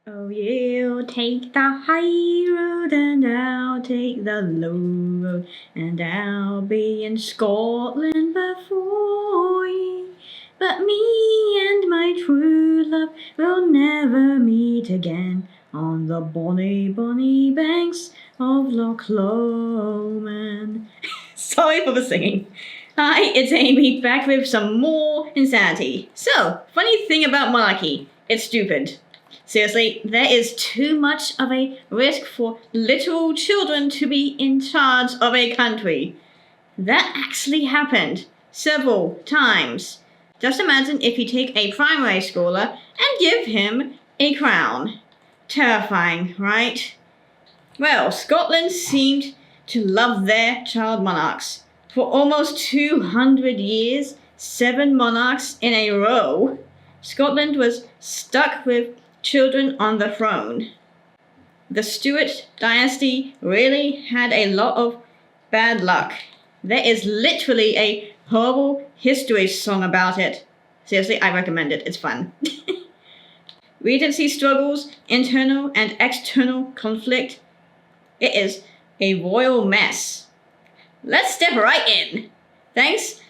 Oh, you take the high road and I'll take the low road, and I'll be in Scotland before ye. But me and my true love will never meet again on the bonny, bonny banks of Loch Lomond. Sorry for the singing. Hi, it's Amy, back with some more insanity. So, funny thing about monarchy, it's stupid. Seriously, there is too much of a risk for literal children to be in charge of a country. That actually happened several times. Just imagine if you take a primary schooler and give him a crown. Terrifying, right? Well, Scotland seemed to love their child monarchs. For almost 200 years, 7 monarchs in a row, Scotland was stuck with children on the throne. The Stuart dynasty really had a lot of bad luck. There is literally a horrible history song about it. Seriously, I recommend it. It's fun. Regency struggles, internal and external conflict. It is a royal mess. Let's step right in. Thanks,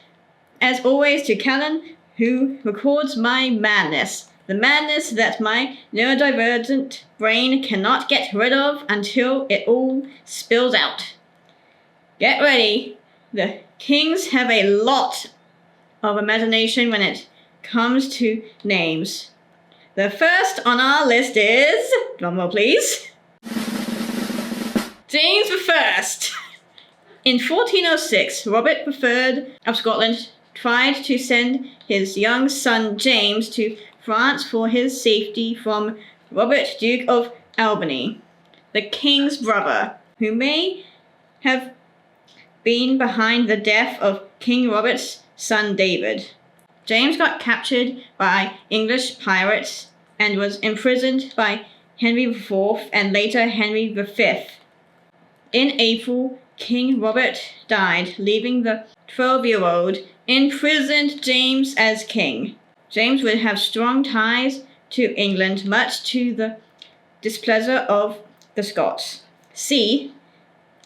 as always, to Callan, who records my madness. The madness that my neurodivergent brain cannot get rid of until it all spills out. Get ready. The kings have a lot of imagination when it comes to names. The first on our list is, drumroll please, James I. In 1406, Robert III of Scotland tried to send his young son James to France for his safety from Robert, Duke of Albany, the king's brother, who may have been behind the death of King Robert's son David. James got captured by English pirates and was imprisoned by Henry IV and later Henry V. In April, King Robert died, leaving the 12-year-old imprisoned James as king. James would have strong ties to England, much to the displeasure of the Scots. See,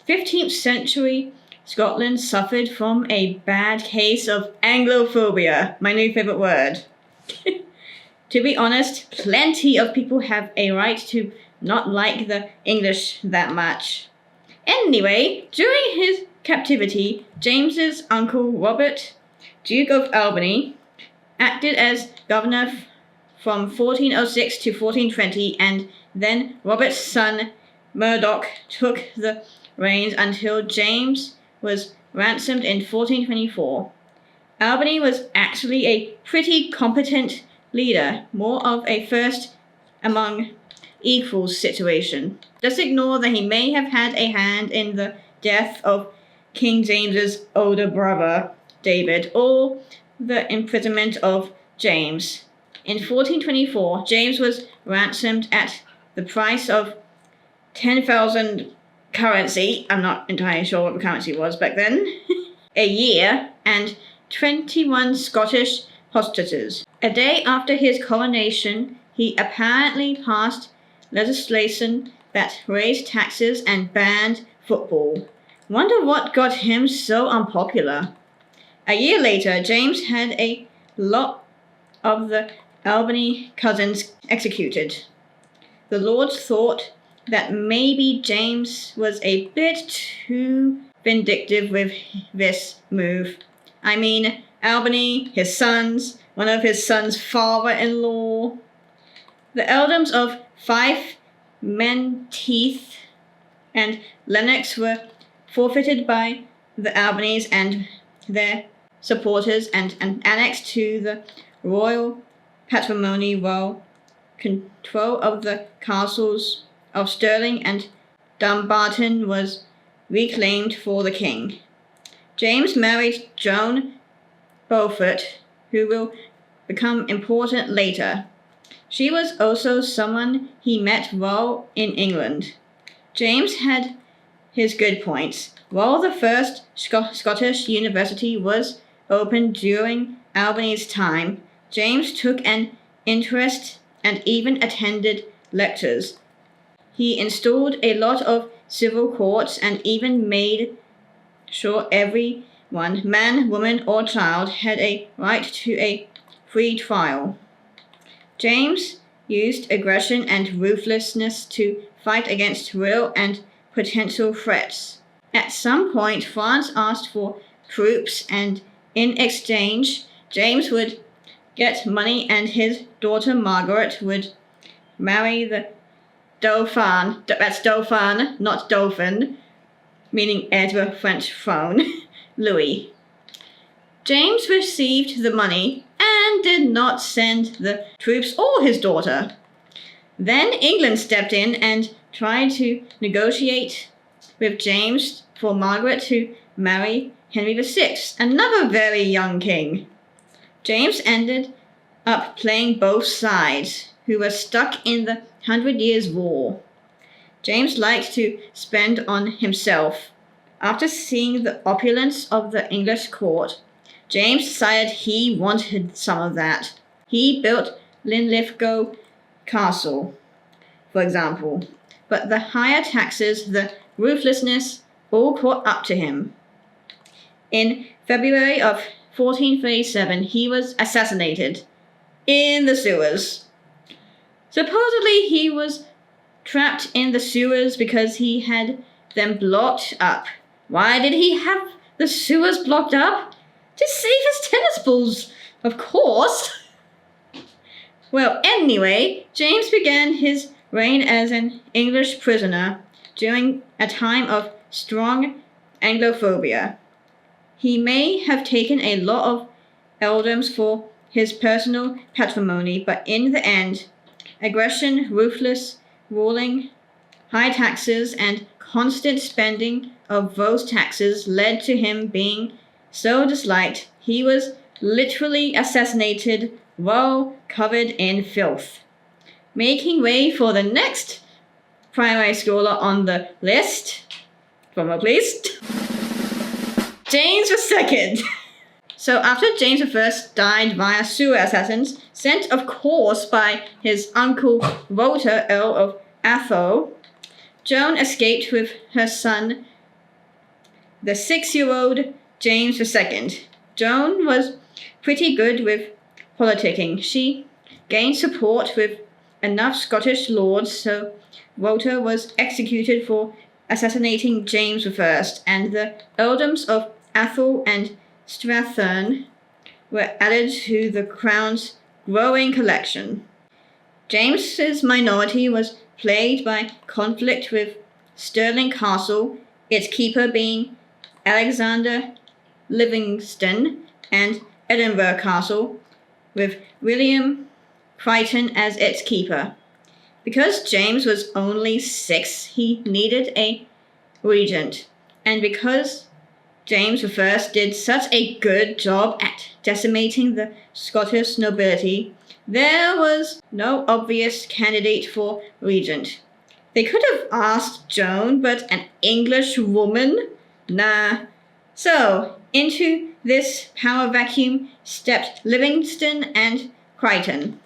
15th century Scotland suffered from a bad case of Anglophobia, my new favorite word. To be honest, plenty of people have a right to not like the English that much. Anyway, during his captivity, James's uncle Robert, Duke of Albany, acted as governor from 1406 to 1420, and then Robert's son Murdoch took the reins until James was ransomed in 1424. Albany was actually a pretty competent leader, more of a first among equals situation. Just ignore that he may have had a hand in the death of King James's older brother, David, or the imprisonment of James. In 1424, James was ransomed at the price of 10,000 currency, I'm not entirely sure what the currency was back then, a year, and 21 Scottish hostages. A day after his coronation, he apparently passed legislation that raised taxes and banned football. Wonder what got him so unpopular. A year later, James had a lot of the Albany cousins executed. The Lords thought that maybe James was a bit too vindictive with this move. I mean, Albany, his sons, one of his sons' father-in-law. The earldoms of Fife, Menteith, and Lennox were forfeited by the Albanese and their supporters and annexed to the royal patrimony, while control of the castles of Stirling and Dumbarton was reclaimed for the king. James married Joan Beaufort, who will become important later. She was also someone he met while in England. James had his good points. While the first Scottish university was opened during Albany's time, James took an interest and even attended lectures. He installed a lot of civil courts and even made sure everyone, man, woman, or child, had a right to a free trial. James used aggression and ruthlessness to fight against real and potential threats. At some point, France asked for troops, and in exchange, James would get money and his daughter Margaret would marry the Dauphin. That's Dauphin, not Dauphin, meaning heir to a French throne, Louis. James received the money and did not send the troops or his daughter. Then England stepped in and tried to negotiate with James for Margaret to marry Henry VI, another very young king. James ended up playing both sides, who were stuck in the 100 Years' War. James liked to spend on himself. After seeing the opulence of the English court, James decided he wanted some of that. He built Linlithgow Castle, for example, but the higher taxes, the ruthlessness, all caught up to him. In February of 1437, he was assassinated in the sewers. Supposedly, he was trapped in the sewers because he had them blocked up. Why did he have the sewers blocked up? To save his tennis balls, of course. Well, anyway, James began his reign as an English prisoner during a time of strong Anglophobia. He may have taken a lot of earldoms for his personal patrimony, but in the end, aggression, ruthless ruling, high taxes, and constant spending of those taxes led to him being so disliked he was literally assassinated while covered in filth. Making way for the next primary schooler on the list, drumroll please, James II. So after James I died via sewer assassins, sent of course by his uncle Walter, Earl of Atholl, Joan escaped with her son, the 6-year-old James II. Joan was pretty good with politicking. She gained support with enough Scottish lords, so Walter was executed for assassinating James I, and the earldoms of Atholl and Strathearn were added to the crown's growing collection. James's minority was plagued by conflict with Stirling Castle, its keeper being Alexander Livingston, and Edinburgh Castle, with William Crichton as its keeper. Because James was only 6, he needed a regent, and because James I did such a good job at decimating the Scottish nobility, there was no obvious candidate for regent. They could have asked Joan, but an English woman? Nah. So, into this power vacuum stepped Livingston and Crichton.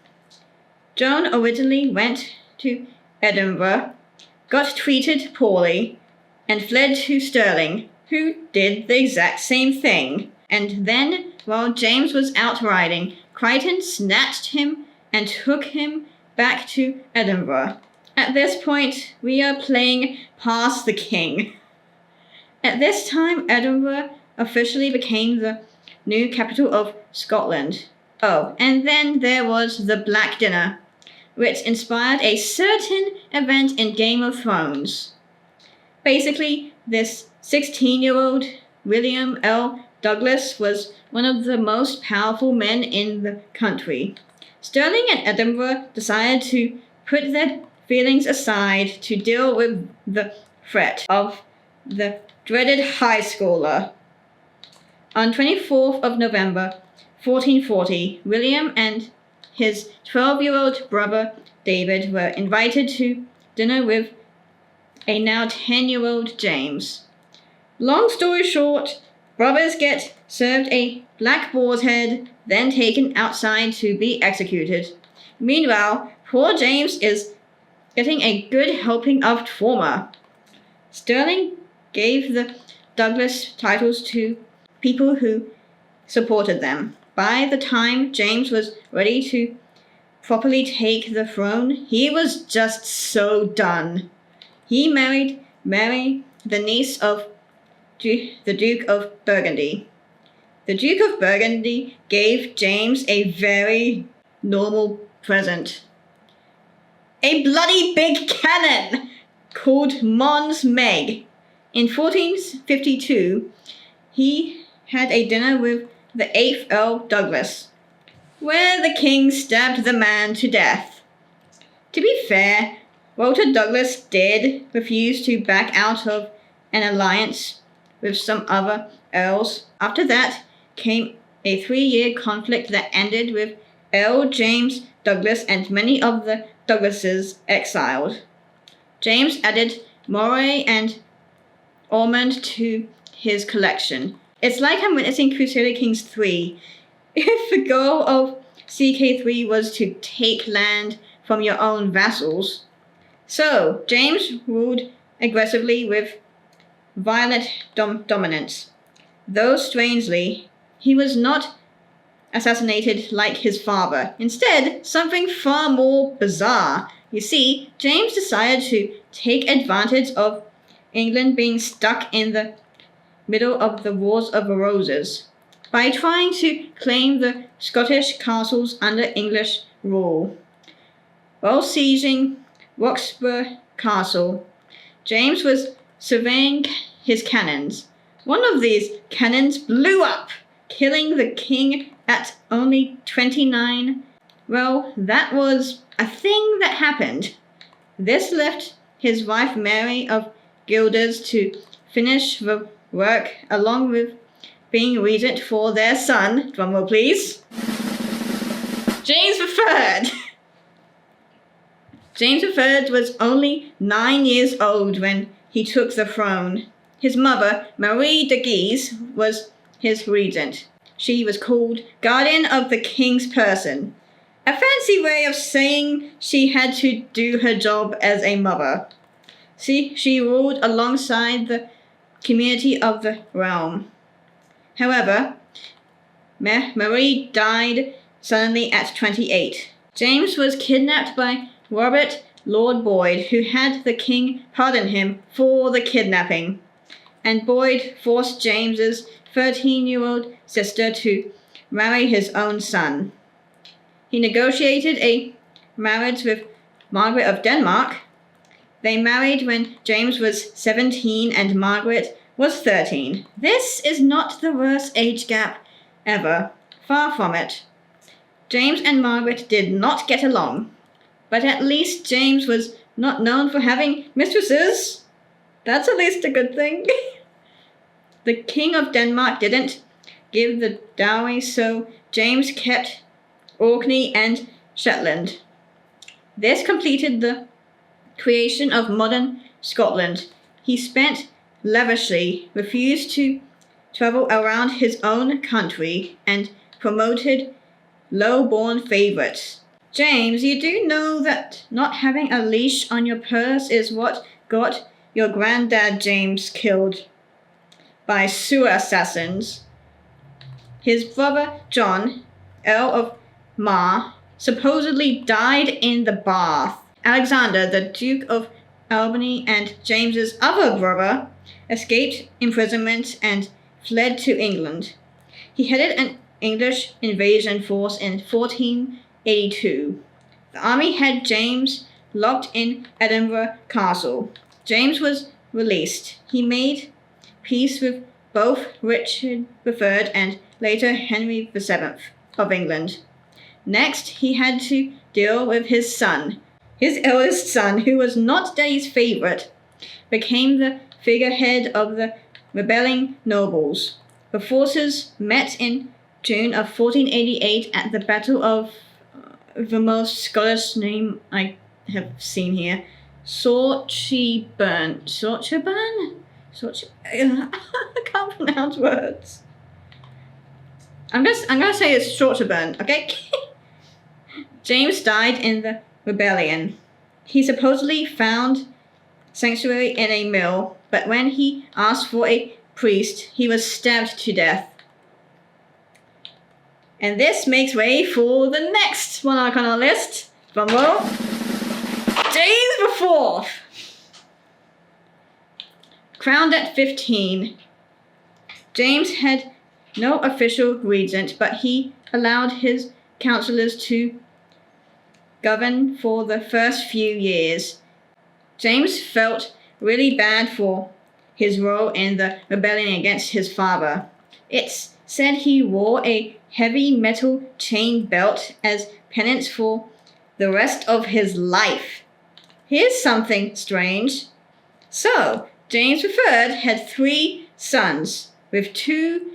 Joan originally went to Edinburgh, got treated poorly, and fled to Stirling, who did the exact same thing. And then, while James was out riding, Crichton snatched him and took him back to Edinburgh. At this point, we are playing past the king. At this time, Edinburgh officially became the new capital of Scotland. Oh, and then there was the Black Dinner, which inspired a certain event in Game of Thrones. Basically, this 16-year-old William L. Douglas was one of the most powerful men in the country. Stirling and Edinburgh decided to put their feelings aside to deal with the threat of the dreaded high schooler. On 24th of November, 1440, William and his 12-year-old brother David were invited to dinner with a now 10-year-old James. Long story short, brothers get served a black boar's head, then taken outside to be executed. Meanwhile, poor James is getting a good helping of trauma. Sterling gave the Douglas titles to people who supported them. By the time James was ready to properly take the throne, he was just so done. He married Mary, the niece of the Duke of Burgundy. The Duke of Burgundy gave James a very normal present. A bloody big cannon called Mons Meg. In 1452, he had a dinner with the 8th Earl Douglas, where the king stabbed the man to death. To be fair, Walter Douglas did refuse to back out of an alliance with some other earls. After that came a 3-year conflict that ended with Earl James Douglas and many of the Douglases exiled. James added Moray and Ormond to his collection. It's like I'm witnessing Crusader Kings 3. If the goal of CK3 was to take land from your own vassals. So, James ruled aggressively with violent dominance. Though strangely, he was not assassinated like his father. Instead, something far more bizarre. You see, James decided to take advantage of England being stuck in the middle of the Wars of the Roses by trying to claim the Scottish castles under English rule. While sieging Roxburgh Castle, James was surveying his cannons. One of these cannons blew up, killing the king at only 29. Well, that was a thing that happened. This left his wife Mary of Guelders to finish the work along with being regent for their son, drumroll please, James III. James III was only 9 years old when he took the throne. His mother, Marie de Guise, was his regent. She was called guardian of the king's person, a fancy way of saying she had to do her job as a mother. She ruled alongside the community of the realm. However, Marie died suddenly at 28. James was kidnapped by Robert Lord Boyd, who had the king pardon him for the kidnapping, and Boyd forced James's 13-year-old sister to marry his own son. He negotiated a marriage with Margaret of Denmark. They married when James was 17 and Margaret was 13. This is not the worst age gap ever. Far from it. James and Margaret did not get along, but at least James was not known for having mistresses. That's at least a good thing. The King of Denmark didn't give the dowry, so James kept Orkney and Shetland. This completed the creation of modern Scotland. He spent lavishly, refused to travel around his own country, and promoted low-born favorites. James, you do know that not having a leash on your purse is what got your granddad James killed by sewer assassins. His brother John, Earl of Mar, supposedly died in the bath. Alexander, the Duke of Albany, and James's other brother escaped imprisonment and fled to England. He headed an English invasion force in 1482. The army had James locked in Edinburgh Castle. James was released. He made peace with both Richard III and later Henry VII of England. Next, he had to deal with his son. His eldest son, who was not Daddy's favorite, became the figurehead of the rebelling nobles. The forces met in June of 1488 at the Battle of the most Scottish name I have seen here, Sorcheburn. I can't pronounce words. I'm gonna say it's Sorcheburn, okay? James died in the rebellion. He supposedly found sanctuary in a mill, but when he asked for a priest, he was stabbed to death. And this makes way for the next monarch on our list. Drumroll. James IV. Crowned at 15. James had no official regent, but he allowed his counselors to govern for the first few years. James felt really bad for his role in the rebellion against his father. It's said he wore a heavy metal chain belt as penance for the rest of his life. Here's something strange. So, James III had 3 sons, with 2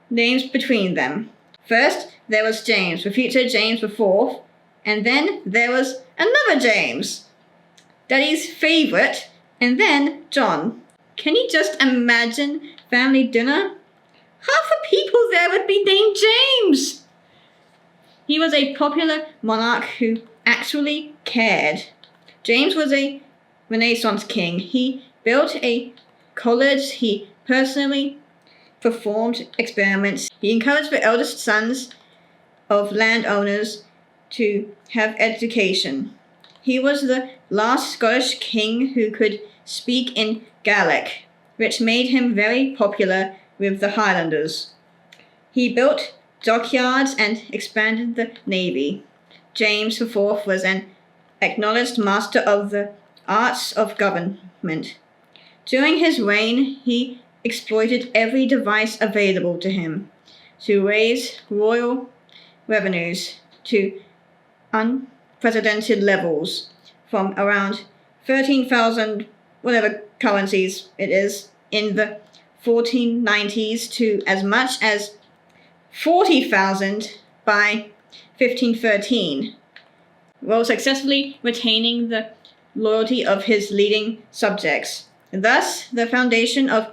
names between them. First, there was James, the future James IV, and then there was another James, Daddy's favorite, and then John. Can you just imagine family dinner? Half the people there would be named James! He was a popular monarch who actually cared. James was a Renaissance king. He built a college. He personally performed experiments. He encouraged the eldest sons of landowners to have education. He was the last Scottish king who could speak in Gaelic, which made him very popular with the Highlanders. He built dockyards and expanded the navy. James IV was an acknowledged master of the arts of government. During his reign, he exploited every device available to him to raise royal revenues to unprecedented levels, from around 13,000 whatever currencies it is in the 1490s to as much as 40,000 by 1513, while successfully retaining the loyalty of his leading subjects. Thus, the foundation of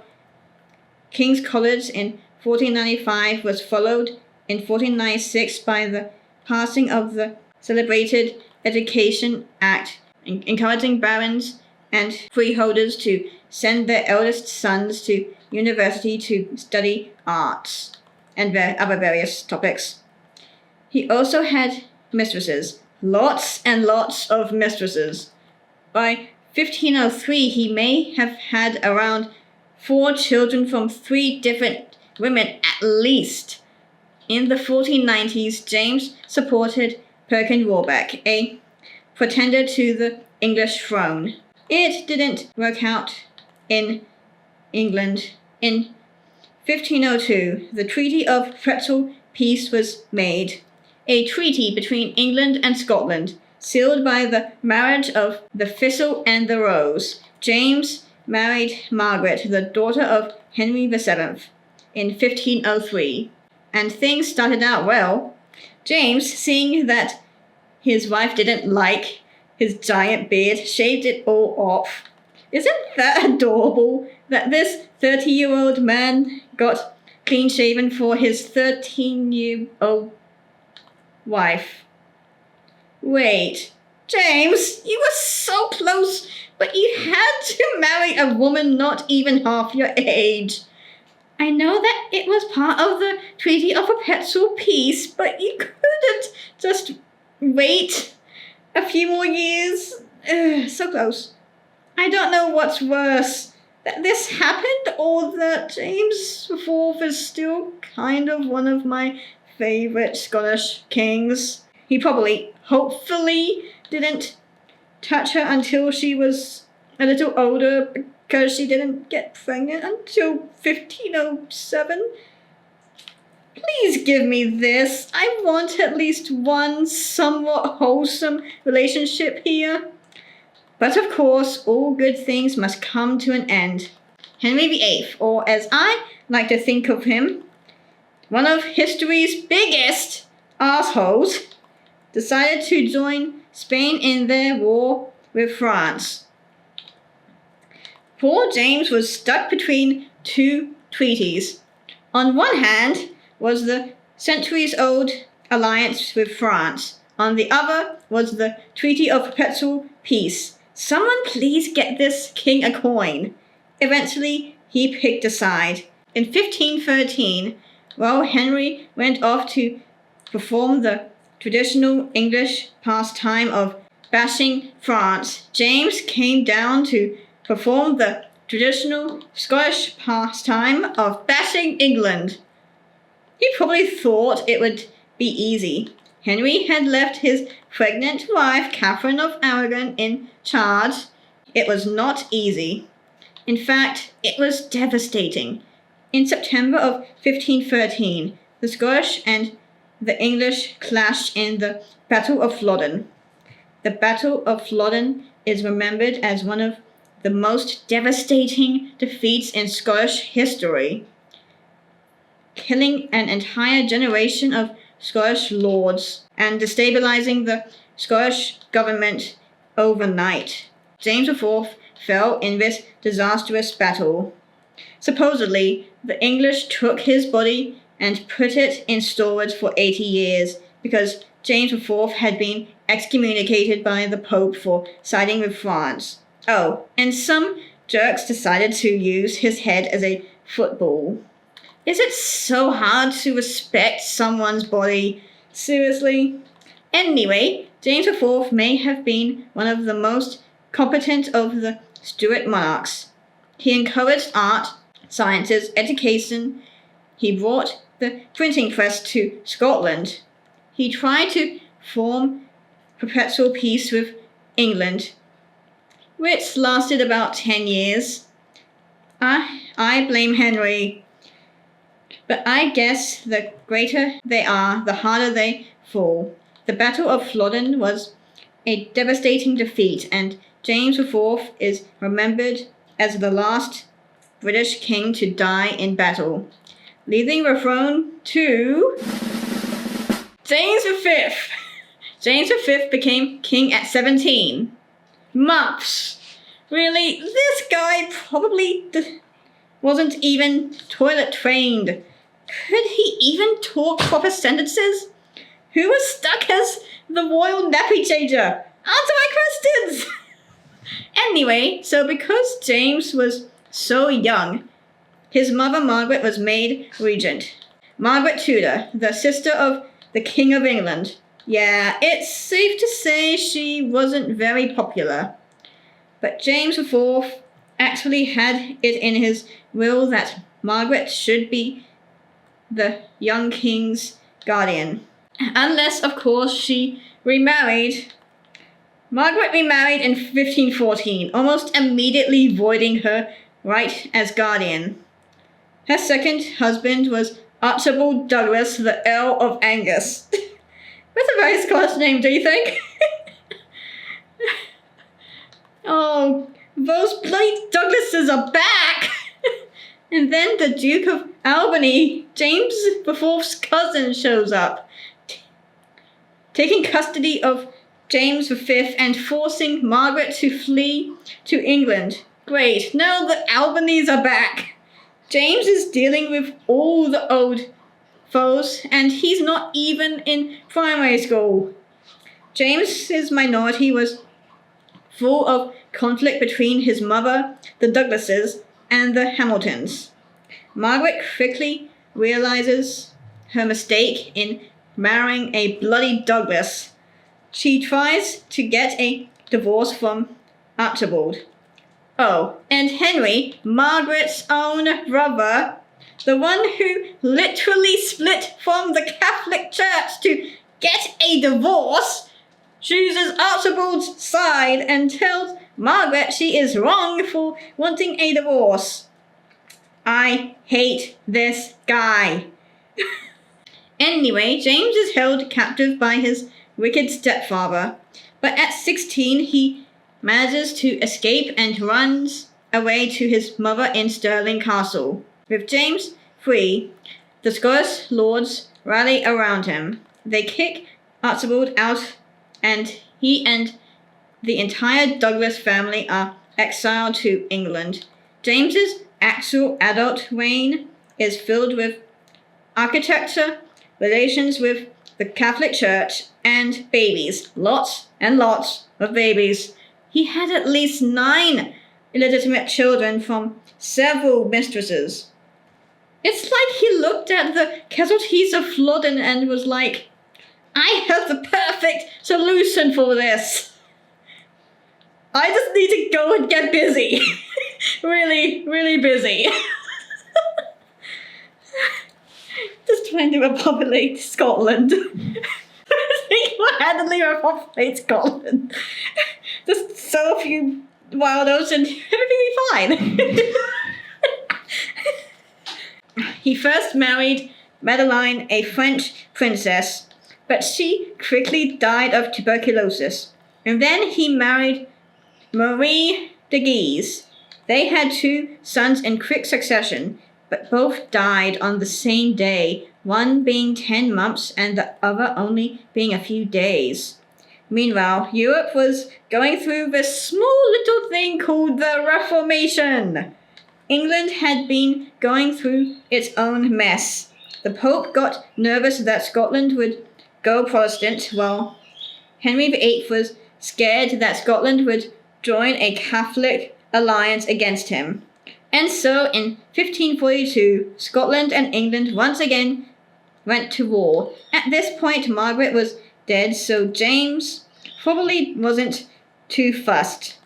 King's College in 1495 was followed in 1496 by the passing of the celebrated Education Act, encouraging barons and freeholders to send their eldest sons to university to study arts and other various topics. He also had mistresses, lots and lots of mistresses. By 1503, he may have had around 4 children from 3 different women at least. In the 1490s, James supported Perkin Warbeck, a pretender to the English throne. It didn't work out in England. In 1502, the Treaty of Pretzel Peace was made, a treaty between England and Scotland, sealed by the marriage of the Thistle and the Rose. James married Margaret, the daughter of Henry VII, in 1503, and things started out well. James, seeing that his wife didn't like his giant beard, shaved it all off. Isn't that adorable that this 30-year-old man got clean-shaven for his 13-year-old wife? Wait, James, you were so close, but you had to marry a woman not even half your age. I know that it was part of the Treaty of Perpetual Peace, but you couldn't just wait a few more years. So close. I don't know what's worse, that this happened or that James IV is still kind of one of my favorite Scottish kings. He probably, hopefully, didn't touch her until she was a little older because she didn't get pregnant until 1507. Please give me this. I want at least one somewhat wholesome relationship here. But of course, all good things must come to an end. Henry VIII, or as I like to think of him, one of history's biggest assholes, decided to join Spain in their war with France. Poor James was stuck between 2 treaties. On one hand was the centuries-old alliance with France. On the other was the Treaty of Perpetual Peace. Someone please get this king a coin. Eventually, he picked a side. In 1513, while Henry went off to perform the traditional English pastime of bashing France, James came down to perform the traditional Scottish pastime of bashing England. He probably thought it would be easy. Henry had left his pregnant wife, Catherine of Aragon, in charge. It was not easy. In fact, it was devastating. In September of 1513, the Scottish and the English clashed in the Battle of Flodden. The Battle of Flodden is remembered as one of the most devastating defeats in Scottish history, killing an entire generation of Scottish lords and destabilizing the Scottish government overnight. James IV fell in this disastrous battle. Supposedly, the English took his body and put it in storage for 80 years because James IV had been excommunicated by the Pope for siding with France. Oh, and some jerks decided to use his head as a football. Is it so hard to respect someone's body? Seriously? Anyway, James IV may have been one of the most competent of the Stuart monarchs. He encouraged art, sciences, education. He brought the printing press to Scotland. He tried to form perpetual peace with England, which lasted about 10 years. I blame Henry. But I guess the greater they are, the harder they fall. The Battle of Flodden was a devastating defeat, and James IV is remembered as the last British king to die in battle, leaving the throne to James V. James V became king at 17 months. Really? This guy probably wasn't even toilet trained. Could he even talk proper sentences? Who was stuck as the royal nappy changer? Answer my questions! Anyway, so because James was so young, his mother Margaret was made regent. Margaret Tudor, the sister of the King of England. Yeah, it's safe to say she wasn't very popular. But James IV actually had it in his will that Margaret should be the young king's guardian. Unless, of course, she remarried. Margaret remarried in 1514, almost immediately voiding her right as guardian. Her second husband was Archibald Douglas, the Earl of Angus. That's a very Scottish name, do you think? Oh, those bloody Douglases are back! And then the Duke of Albany, James IV's cousin, shows up, taking custody of James V and forcing Margaret to flee to England. Great, now the Albanys are back. James is dealing with all the old foes, and he's not even in primary school. James's minority was full of conflict between his mother, the Douglases, and the Hamiltons. Margaret quickly realizes her mistake in marrying a bloody Douglas. She tries to get a divorce from Archibald. Oh, and Henry, Margaret's own brother, the one who literally split from the Catholic Church to get a divorce, chooses Archibald's side and tells Margaret she is wrong for wanting a divorce. I hate this guy. Anyway, James is held captive by his wicked stepfather, but at 16 he manages to escape and runs away to his mother in Stirling Castle. With James free, the Scottish lords rally around him. They kick Archibald out, and he and the entire Douglas family are exiled to England. James's actual adult reign is filled with architecture, relations with the Catholic Church, and babies. Lots and lots of babies. He had at least 9 illegitimate children from several mistresses. It's like he looked at the casualties of Flodden and was like, I have the perfect solution for this. I just need to go and get busy. Really, really busy. Just trying to repopulate Scotland. Single-handedly repopulate Scotland. Just sow a few wild oats and everything will be fine. He first married Madeline, a French princess, but she quickly died of tuberculosis. And then he married Marie de Guise. They had 2 sons in quick succession, but both died on the same day, one being 10 months and the other only being a few days. Meanwhile, Europe was going through this small little thing called the Reformation. England had been going through its own mess. The Pope got nervous that Scotland would go Protestant, while Henry VIII was scared that Scotland would join a Catholic alliance against him. And so in 1542, Scotland and England once again went to war. At this point, Margaret was dead, so James probably wasn't too fussed.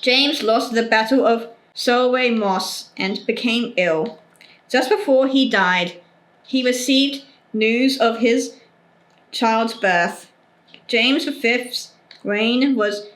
James lost the Battle of Solway Moss and became ill. Just before he died, he received news of his child's birth. James V's reign was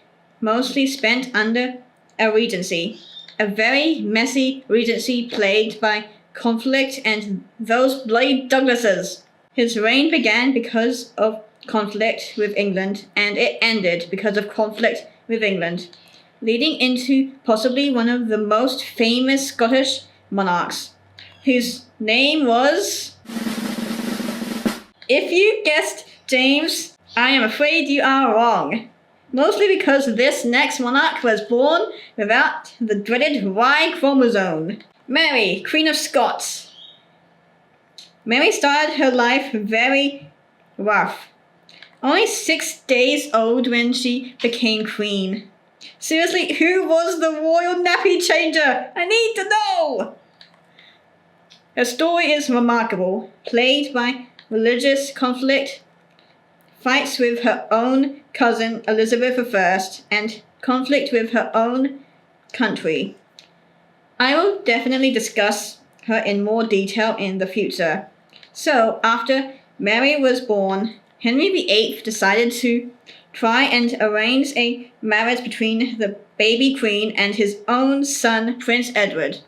mostly spent under a regency, a very messy regency plagued by conflict and those bloody Douglases. His reign began because of conflict with England, and it ended because of conflict with England, leading into possibly one of the most famous Scottish monarchs, whose name was... If you guessed James, I am afraid you are wrong. Mostly because this next monarch was born without the dreaded Y chromosome. Mary, Queen of Scots. Mary started her life very rough. Only 6 days old when she became queen. Seriously, who was the royal nappy changer? I need to know! Her story is remarkable, plagued by religious conflict, fights with her own cousin Elizabeth I, and conflict with her own country. I will definitely discuss her in more detail in the future. So, after Mary was born, Henry VIII decided to try and arrange a marriage between the baby queen and his own son, Prince Edward.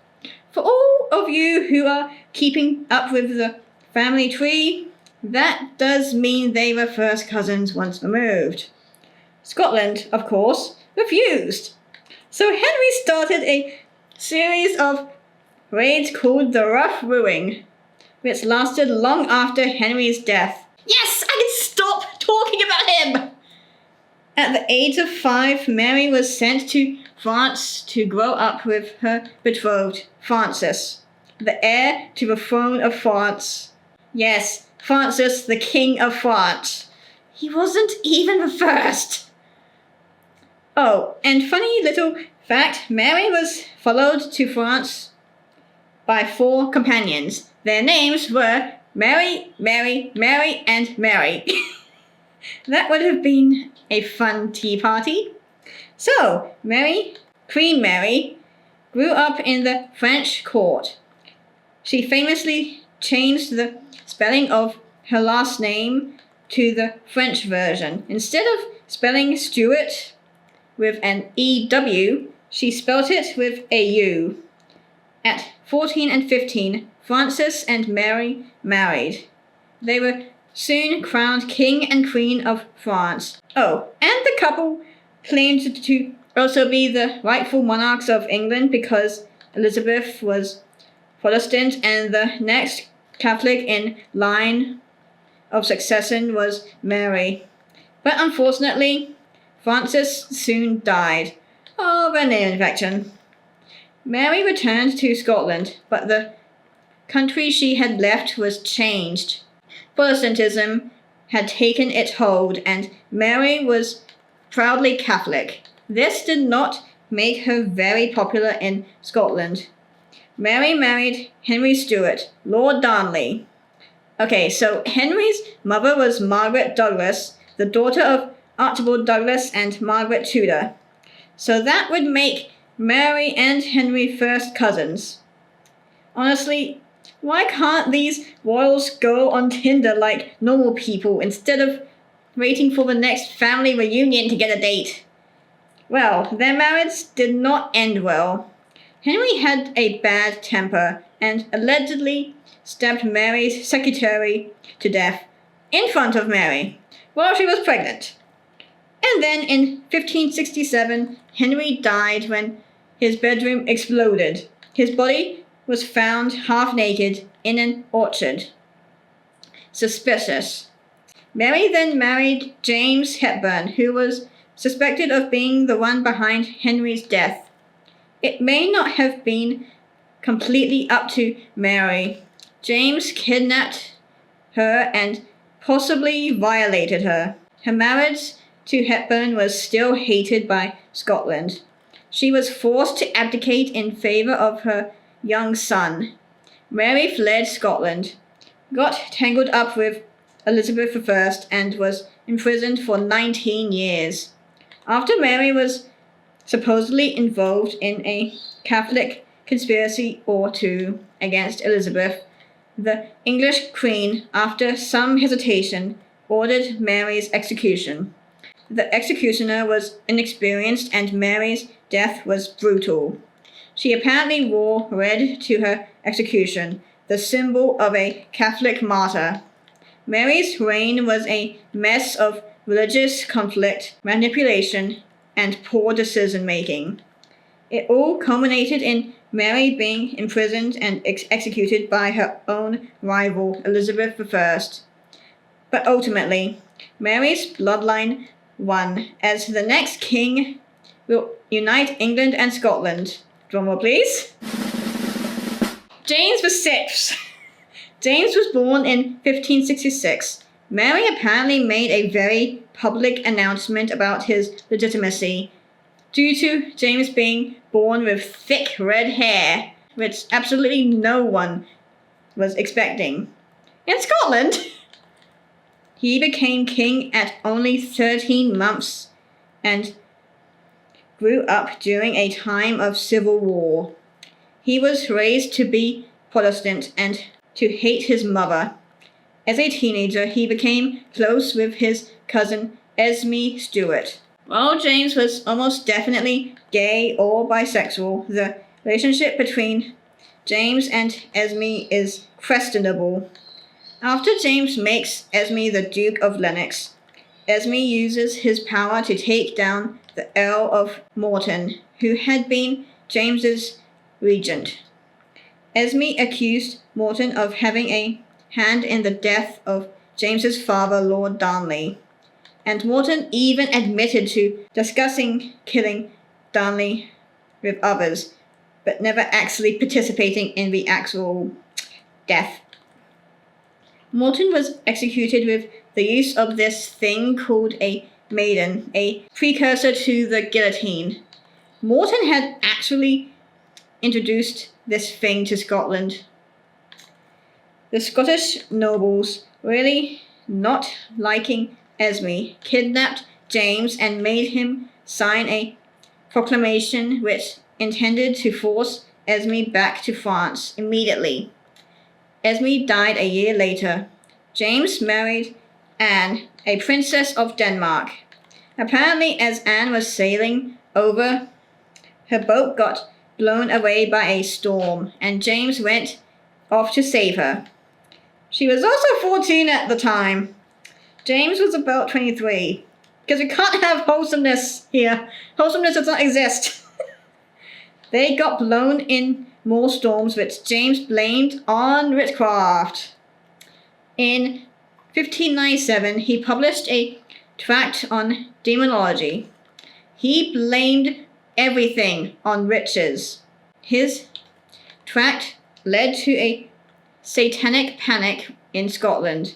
For all of you who are keeping up with the family tree, that does mean they were first cousins once removed. Scotland, of course, refused. So Henry started a series of raids called the Rough Wooing, which lasted long after Henry's death. Yes, I can stop talking about him! At the age of 5, Mary was sent to France to grow up with her betrothed, Francis, the heir to the throne of France. Yes, Francis, the King of France. He wasn't even the first. Oh, and funny little fact, Mary was followed to France by 4 companions. Their names were Mary, Mary, Mary, and Mary. That would have been a fun tea party. So, Mary, Queen Mary, grew up in the French court. She famously changed the spelling of her last name to the French version. Instead of spelling Stuart with an EW, she spelt it with a U. At 14 and 15, Francis and Mary married. They were soon crowned King and Queen of France. Oh, and the couple claimed to also be the rightful monarchs of England because Elizabeth was Protestant and the next Catholic in line of succession was Mary. But unfortunately, Francis soon died of an ear infection. Mary returned to Scotland, but the country she had left was changed. Protestantism had taken its hold, and Mary was proudly Catholic. This did not make her very popular in Scotland. Mary married Henry Stuart, Lord Darnley. Okay, so Henry's mother was Margaret Douglas, the daughter of Archibald Douglas and Margaret Tudor. So that would make Mary and Henry first cousins. Honestly, why can't these royals go on Tinder like normal people instead of waiting for the next family reunion to get a date? Well, their marriage did not end well. Henry had a bad temper and allegedly stabbed Mary's secretary to death in front of Mary while she was pregnant. And then in 1567, Henry died when his bedroom exploded. His body was found half naked in an orchard. Suspicious. Mary then married James Hepburn, who was suspected of being the one behind Henry's death. It may not have been completely up to Mary. James kidnapped her and possibly violated her. Her marriage to Hepburn was still hated by Scotland. She was forced to abdicate in favor of her young son. Mary fled Scotland, got tangled up with Elizabeth I, and was imprisoned for 19 years. After Mary was supposedly involved in a Catholic conspiracy or two against Elizabeth, the English Queen, after some hesitation, ordered Mary's execution. The executioner was inexperienced and Mary's death was brutal. She apparently wore red to her execution, the symbol of a Catholic martyr. Mary's reign was a mess of religious conflict, manipulation, and poor decision-making. It all culminated in Mary being imprisoned and executed by her own rival, Elizabeth I. But ultimately, Mary's bloodline won, as the next king will unite England and Scotland. Drumroll, please. James VI. James was born in 1566. Mary apparently made a very public announcement about his legitimacy, due to James being born with thick red hair, which absolutely no one was expecting. In Scotland, he became king at only 13 months and grew up during a time of civil war. He was raised to be Protestant and to hate his mother. As a teenager, he became close with his cousin Esme Stuart. While James was almost definitely gay or bisexual, the relationship between James and Esme is questionable. After James makes Esme the Duke of Lennox, Esme uses his power to take down the Earl of Morton, who had been James's regent. Esme accused Morton of having a hand in the death of James's father, Lord Darnley, and Morton even admitted to discussing killing Darnley with others, but never actually participating in the actual death. Morton was executed with the use of this thing called a maiden, a precursor to the guillotine. Morton had actually introduced this thing to Scotland. The Scottish nobles, really not liking Esme, kidnapped James and made him sign a proclamation which intended to force Esme back to France immediately. Esme died a year later. James married Anne, a princess of Denmark. Apparently, as Anne was sailing over, her boat got blown away by a storm, and James went off to save her. She was also 14 at the time. James was about 23. Because we can't have wholesomeness here. Wholesomeness does not exist. They got blown in more storms, which James blamed on witchcraft. In 1597, he published a tract on demonology. He blamed everything on witches. His tract led to a satanic panic in Scotland.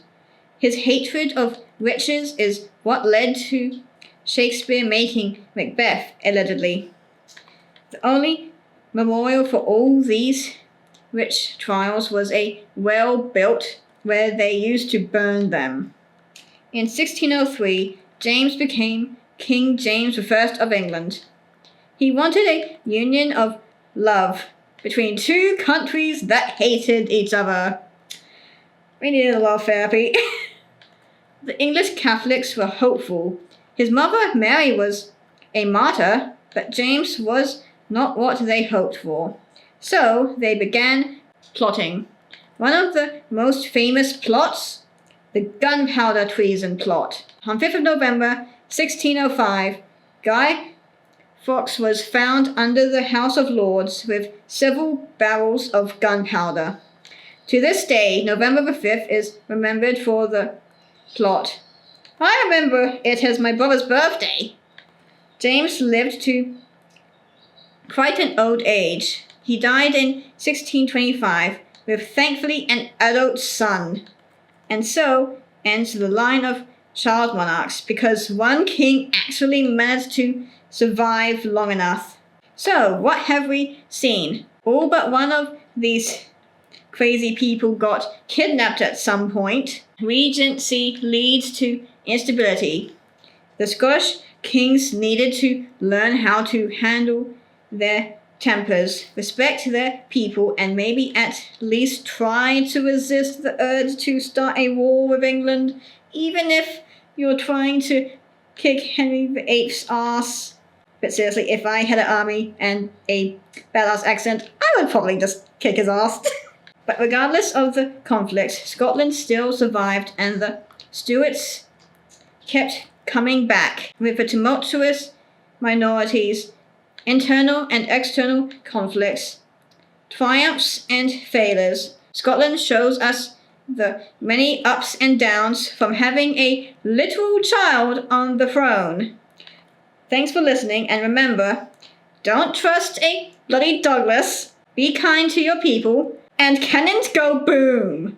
His hatred of riches is what led to Shakespeare making Macbeth, allegedly. The only memorial for all these rich trials was a well built where they used to burn them. In 1603, James became King James I of England. He wanted a union of love between two countries that hated each other. We needed a lot of therapy. The English Catholics were hopeful. His mother, Mary, was a martyr, but James was not what they hoped for. So they began plotting. One of the most famous plots, the Gunpowder Treason Plot. On 5th of November, 1605, Guy Fawkes was found under the House of Lords with several barrels of gunpowder. To this day, November the 5th is remembered for the plot. I remember it as my brother's birthday. James lived to quite an old age. He died in 1625 with thankfully an adult son. And so ends the line of child monarchs because one king actually managed to survive long enough. So, what have we seen? All but one of these crazy people got kidnapped at some point. Regency leads to instability. The Scottish kings needed to learn how to handle their tempers, respect their people, and maybe at least try to resist the urge to start a war with England, even if you're trying to kick Henry VIII's ass. But seriously, if I had an army and a badass accent, I would probably just kick his ass. But regardless of the conflict, Scotland still survived and the Stuarts kept coming back with the tumultuous minorities, internal and external conflicts, triumphs and failures. Scotland shows us the many ups and downs from having a literal child on the throne. Thanks for listening, and remember, don't trust a bloody Douglas, be kind to your people, and cannons go boom!